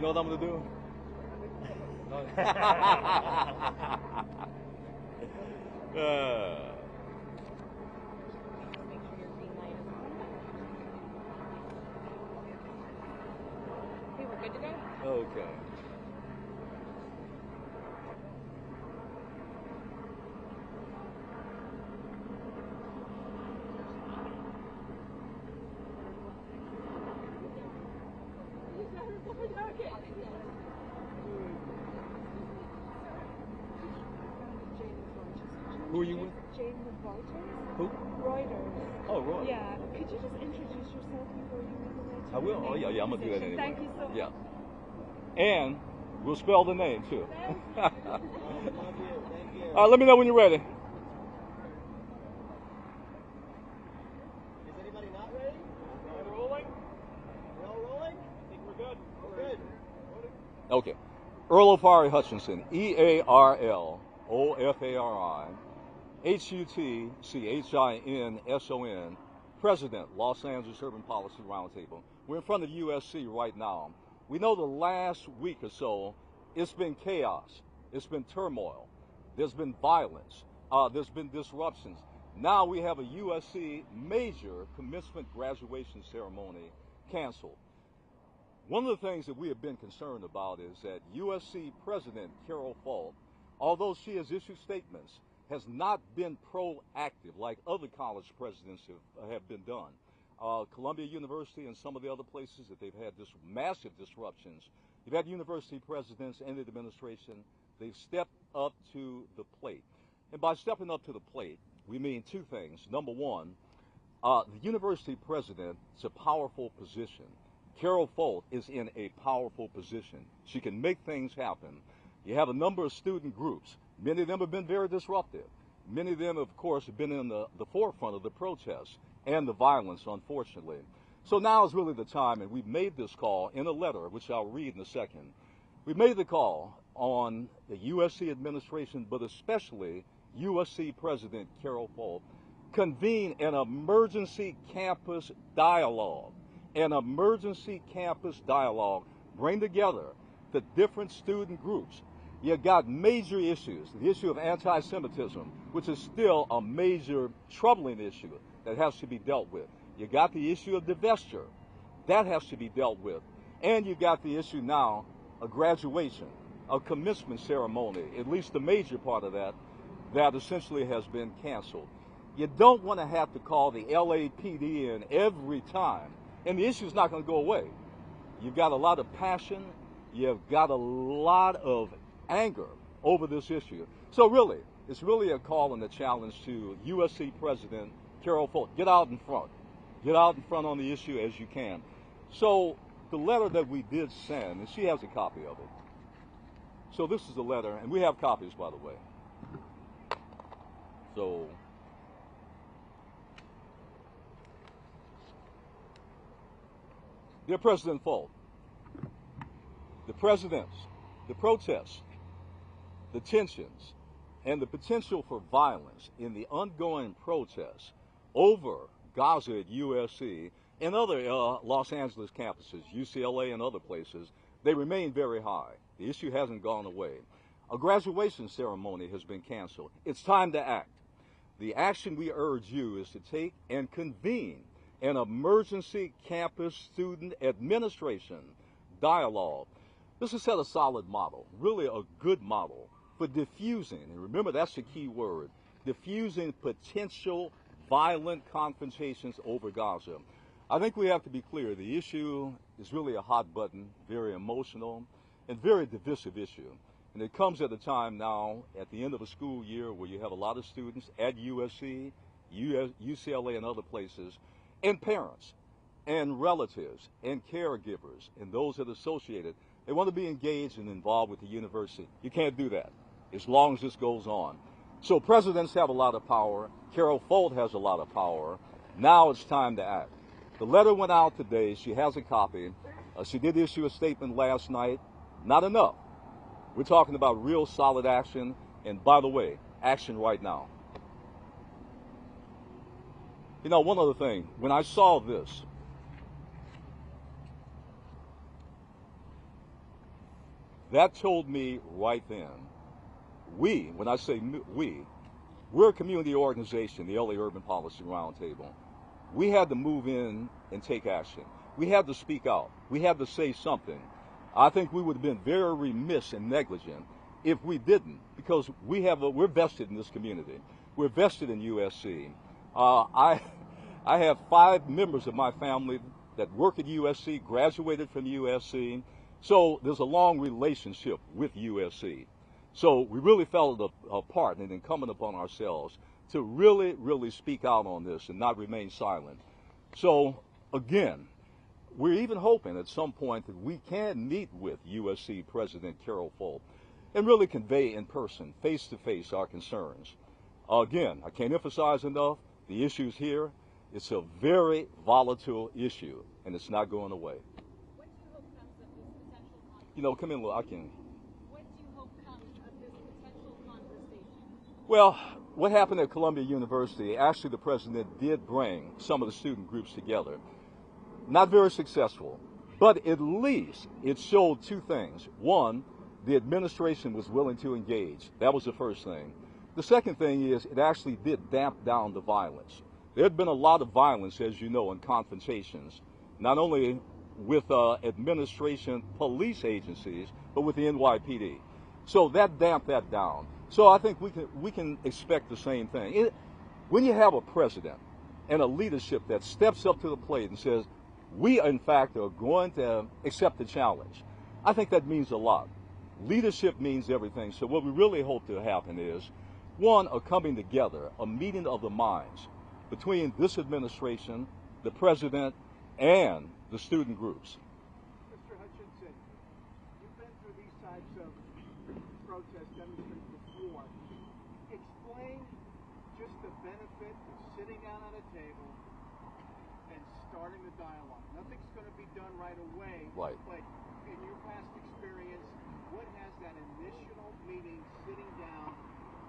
know what I'm going to do? Okay, we're good to go? Okay. Who are you with? Jane with Reuters. Who? Reuters. Oh, Roy. Yeah. Could you just introduce yourself before you read the letter? I will. Oh, yeah, I'm going to do that anyway. Thank you so much. Yeah. And we'll spell the name, too. Thank you. All right, let me know when you're ready. Is anybody not ready? Are we rolling? We all rolling? I think we're good. We're good. Okay. Earl O'Fari Hutchinson, E-A-R-L-O-F-A-R-I, H-U-T-C-H-I-N-S-O-N, President, Los Angeles Urban Policy Roundtable. We're in front of USC right now. We know the last week or so, it's been chaos. It's been turmoil. There's been violence. There's been disruptions. Now we have a USC major commencement graduation ceremony canceled. One of the things that we have been concerned about is that USC President Carol Folt, although she has issued statements, has not been proactive like other college presidents have been done. Columbia University and some of the other places that they've had this massive disruptions, you've had university presidents and the administration, they've stepped up to the plate. And by stepping up to the plate, we mean two things. Number one, the university president is a powerful position. Carol Folt is in a powerful position. She can make things happen. You have a number of student groups. Many of them have been very disruptive. Many of them, of course, have been in the forefront of the protests and the violence, unfortunately. So now is really the time, and we've made this call in a letter, which I'll read in a second. We made the call on the USC administration, but especially USC President Carol Folt, convene an emergency campus dialogue. An emergency campus dialogue. Bring together the different student groups. You got major issues. The issue of anti-Semitism, which is still a major troubling issue that has to be dealt with. You got the issue of divestiture. That has to be dealt with. And you got the issue now of graduation, a commencement ceremony, at least the major part of that essentially has been canceled. You don't want to have to call the LAPD in every time. And the issue is not going to go away. You've got a lot of passion. You've got a lot of anger over this issue. So really, it's really a call and a challenge to USC President Carol Folt. Get out in front. Get out in front on the issue as you can. So the letter that we did send, and she has a copy of it. So this is the letter, and we have copies, by the way. So dear President Folt, the presidents, the protests, the tensions, and the potential for violence in the ongoing protests over Gaza at USC and other Los Angeles campuses, UCLA and other places, they remain very high. The issue hasn't gone away. A graduation ceremony has been canceled. It's time to act. The action we urge you is to take and convene an emergency campus student administration dialogue. This is set a solid model, really a good model for diffusing, and remember that's the key word, diffusing potential violent confrontations over Gaza. I think we have to be clear, the issue is really a hot button, very emotional, and very divisive issue. And it comes at a time now, at the end of a school year, where you have a lot of students at USC, UCLA, and other places, and parents, and relatives, and caregivers, and those that are associated. They want to be engaged and involved with the university. You can't do that as long as this goes on. So presidents have a lot of power. Carol Folt has a lot of power. Now it's time to act. The letter went out today. She has a copy. She did issue a statement last night. Not enough. We're talking about real solid action. And by the way, action right now. You know, one other thing. When I saw this, that told me right then, when I say we're a community organization, the LA Urban Policy Roundtable. We had to move in and take action. We had to speak out. We had to say something. I think we would have been very remiss and negligent if we didn't, because we're vested in this community. We're vested in USC. I have 5 members of my family that work at USC, graduated from USC, so there's a long relationship with USC. So we really felt it a part and incumbent upon ourselves to really, really speak out on this and not remain silent. So again, we're even hoping at some point that we can meet with USC President Carol Folt and really convey in person, face to face, our concerns. Again, I can't emphasize enough the issues here. It's a very volatile issue, and it's not going away. What do you hope comes of this potential conversation? You know, come in, I can. What do you hope comes of this potential conversation? Well, what happened at Columbia University, actually the president did bring some of the student groups together. Not very successful, but at least it showed 2 things. One, the administration was willing to engage. That was the first thing. The second thing is it actually did damp down the violence. There had been a lot of violence, as you know, in confrontations, not only with administration police agencies, but with the NYPD. So that damped that down. So I think we can expect the same thing. When you have a president and a leadership that steps up to the plate and says, we in fact are going to accept the challenge, I think that means a lot. Leadership means everything. So what we really hope to happen is, one, a coming together, a meeting of the minds between this administration, the president, and the student groups. Mr. Hutchinson, you've been through these types of protest demonstrations before. Explain just the benefit of sitting down at a table and starting the dialogue. Nothing's going to be done right away. Right. But in your past experience, what has that initial meeting, sitting down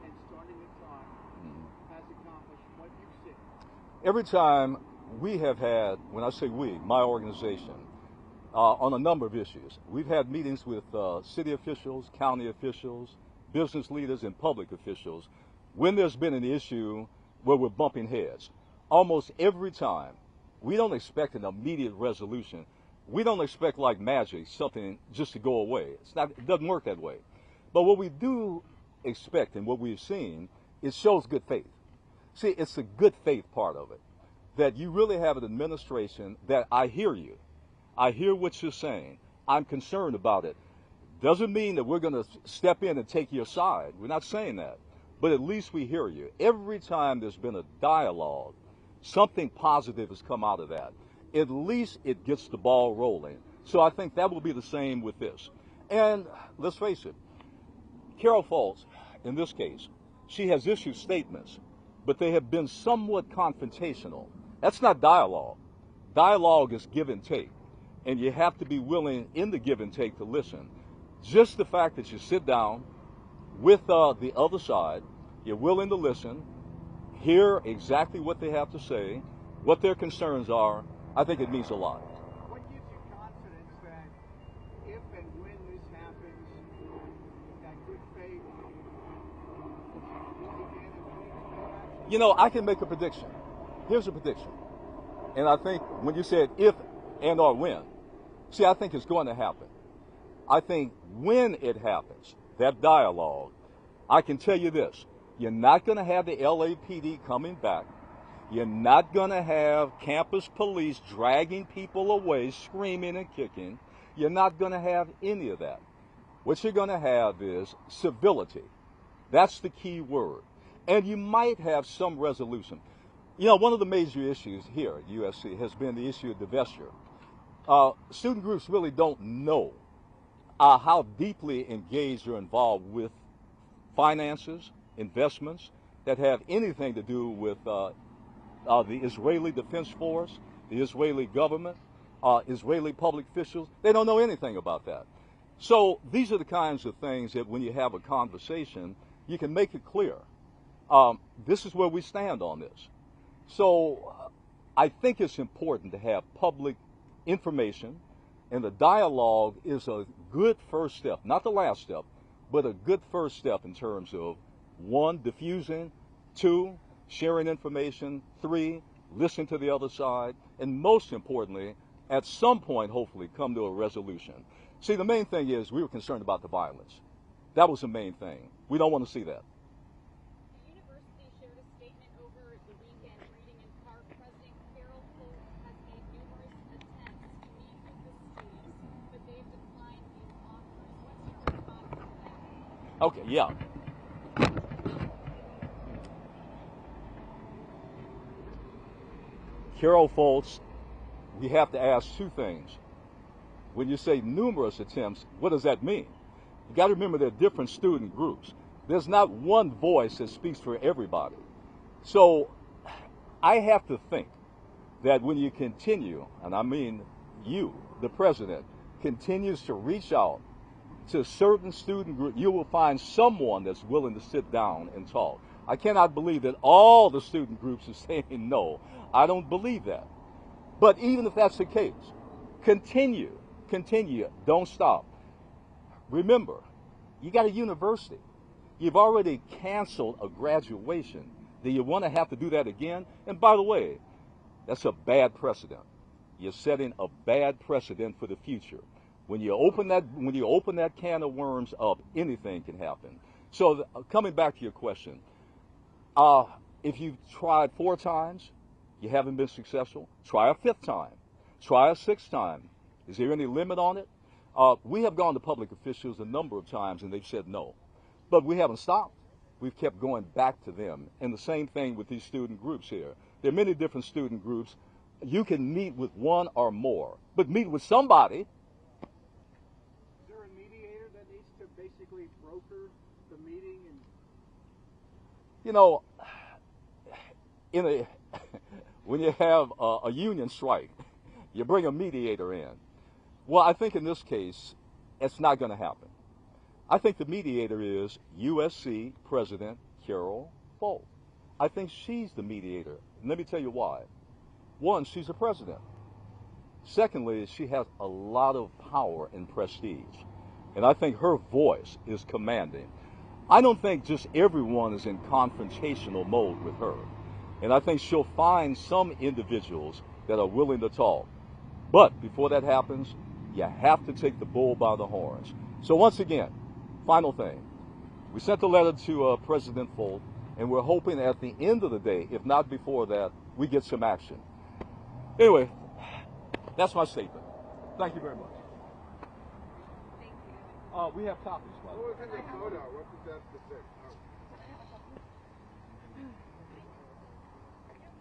and starting to talk, has accomplished? What you've seen? Every time we have had, when I say we, my organization, on a number of issues, we've had meetings with city officials, county officials, business leaders, and public officials when there's been an issue where we're bumping heads. Almost every time, we don't expect an immediate resolution. We don't expect like magic, something just to go away. It doesn't work that way. But what we do expect and what we've seen, it shows good faith. See, it's the good faith part of it, that you really have an administration that I hear you. I hear what you're saying. I'm concerned about it. Doesn't mean that we're going to step in and take your side. We're not saying that. But at least we hear you. Every time there's been a dialogue, something positive has come out of that. At least it gets the ball rolling. So I think that will be the same with this. And let's face it, Carol Folt, in this case, she has issued statements, but they have been somewhat confrontational. That's not dialogue. Dialogue is give and take. And you have to be willing in the give and take to listen. Just the fact that you sit down with the other side, you're willing to listen, hear exactly what they have to say, what their concerns are, I think it means a lot. What gives you confidence that if and when this happens, that good faith will begin and You know, I can make a prediction. Here's a prediction. And I think when you said if and or when, see, I think it's going to happen. I think when it happens, that dialogue, I can tell you this, you're not going to have the LAPD coming back. You're not going to have campus police dragging people away, screaming and kicking. You're not going to have any of that. What you're going to have is civility. That's the key word. And you might have some resolution. You know, one of the major issues here at USC has been the issue of divestiture. Student groups really don't know how deeply engaged or involved with finances, investments that have anything to do with the Israeli Defense Force, the Israeli government, Israeli public officials. They don't know anything about that. So these are the kinds of things that when you have a conversation, you can make it clear. This is where we stand on this. So I think it's important to have public information And the dialogue is a good first step, not the last step, but a good first step in terms of 1, diffusing, 2, sharing information, 3, listening to the other side, and most importantly, at some point, hopefully, come to a resolution. See, the main thing is we were concerned about the violence. That was the main thing. We don't want to see that. The university shared a statement over the weekend reading in part, President Carol Holt has made numerous attempts to meet with the students, but they've declined these offers. What's your response to that? Okay, yeah. Carol Foltz, we have to ask 2 things. When you say numerous attempts, what does that mean? You got to remember there are different student groups. There's not one voice that speaks for everybody. So I have to think that when you continue, and I mean you, the president, continues to reach out to certain student groups, you will find someone that's willing to sit down and talk. I cannot believe that all the student groups are saying no. I don't believe that. But even if that's the case, continue, don't stop. Remember, you got a university. You've already canceled a graduation. Do you want to have to do that again? And by the way, that's a bad precedent. You're setting a bad precedent for the future. When you open that can of worms up, anything can happen. So coming back to your question, if you've tried 4 times, you haven't been successful, try a 5th time, try a 6th time. Is there any limit on it? We have gone to public officials a number of times and they've said no. But we haven't stopped. We've kept going back to them. And the same thing with these student groups here. There are many different student groups. You can meet with one or more, but meet with somebody. Is there a mediator that needs to basically broker the meeting? And You know, when you have a union strike, you bring a mediator in. Well, I think in this case, it's not going to happen. I think the mediator is USC President Carol Folt. I think she's the mediator. And let me tell you why. 1, she's a president. Secondly, she has a lot of power and prestige. And I think her voice is commanding. I don't think just everyone is in confrontational mode with her. And I think she'll find some individuals that are willing to talk. But before that happens, you have to take the bull by the horns. So once again, final thing. We sent a letter to President Folt, and we're hoping at the end of the day, if not before that, we get some action. Anyway, that's my statement. Thank you very much. Thank you. We have copies, by the way. what was in the photo? What was that specific?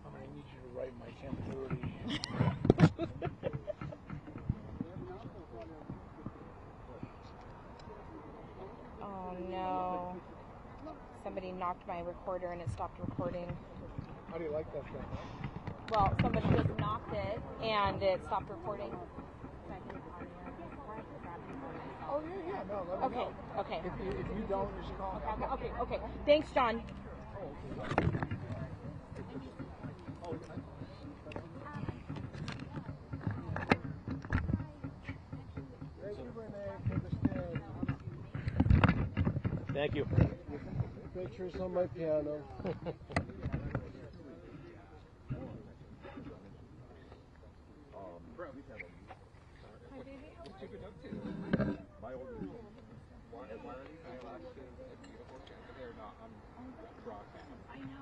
I'm going to need you to write my 1030. Oh no. Somebody knocked my recorder and it stopped recording. How do you like that stuff? Well, somebody just knocked it and it stopped recording. Oh, yeah, no, let me Okay, know. okay. If you don't, just call me. Okay. Thanks, John. Thank you, Renee, for the stand. Thank you. Pictures on my piano.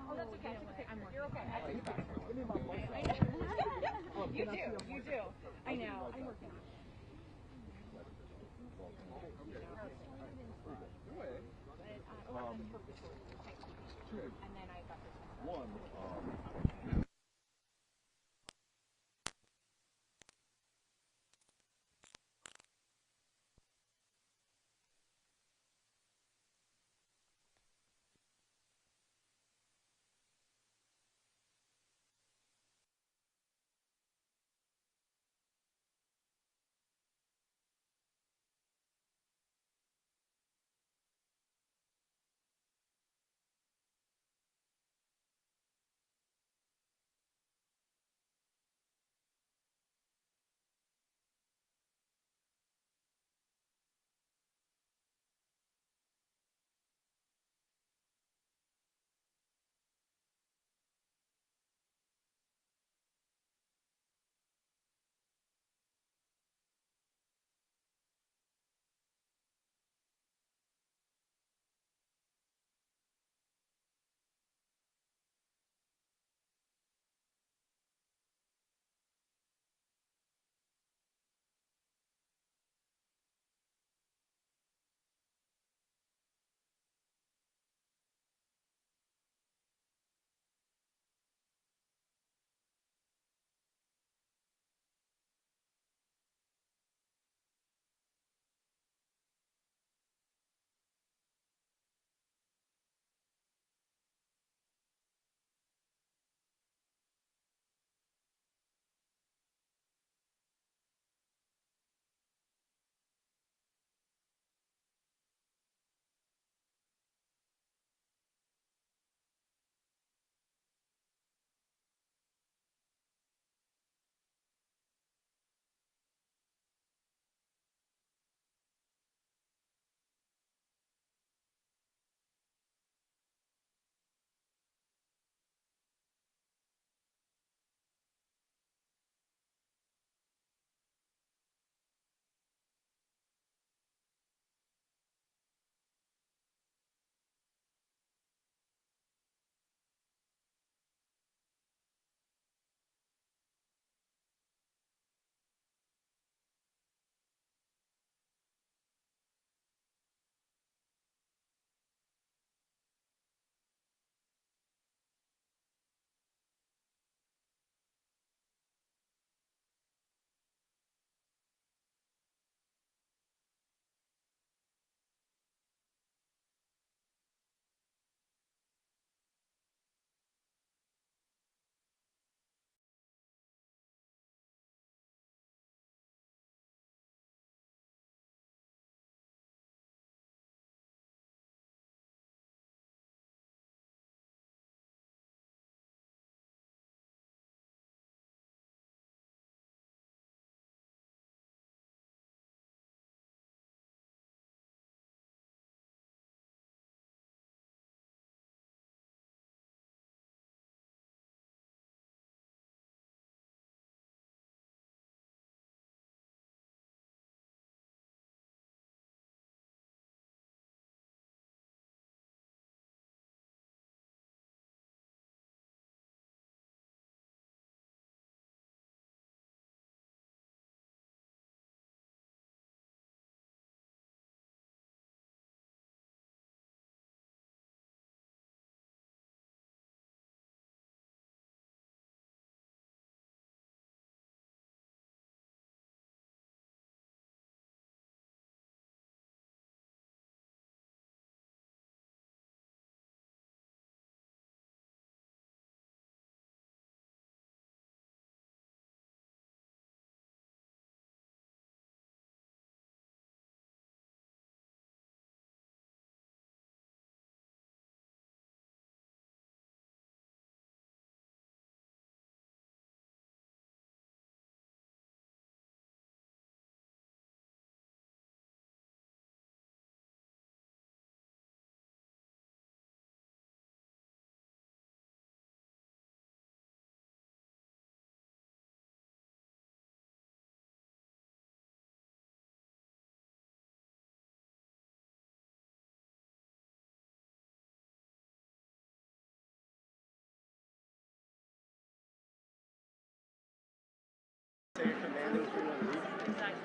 Oh, that's okay. You're okay. I took it back. You do. I know. I'm working on it. And then I got this one. One,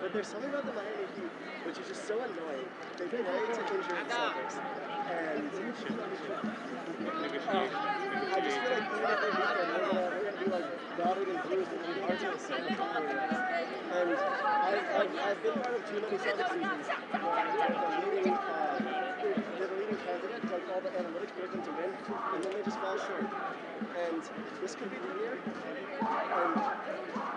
But there's something about the Miami Heat which is just so annoying. They play to injure the Celtics. And I just feel like even every weekend we're gonna be like battered and bruised and hard to listen. And I've been part of too many Celtics seasons where they're the leading candidate, like all the analytics predict them to win, and then they just fall short. And this could be the year. And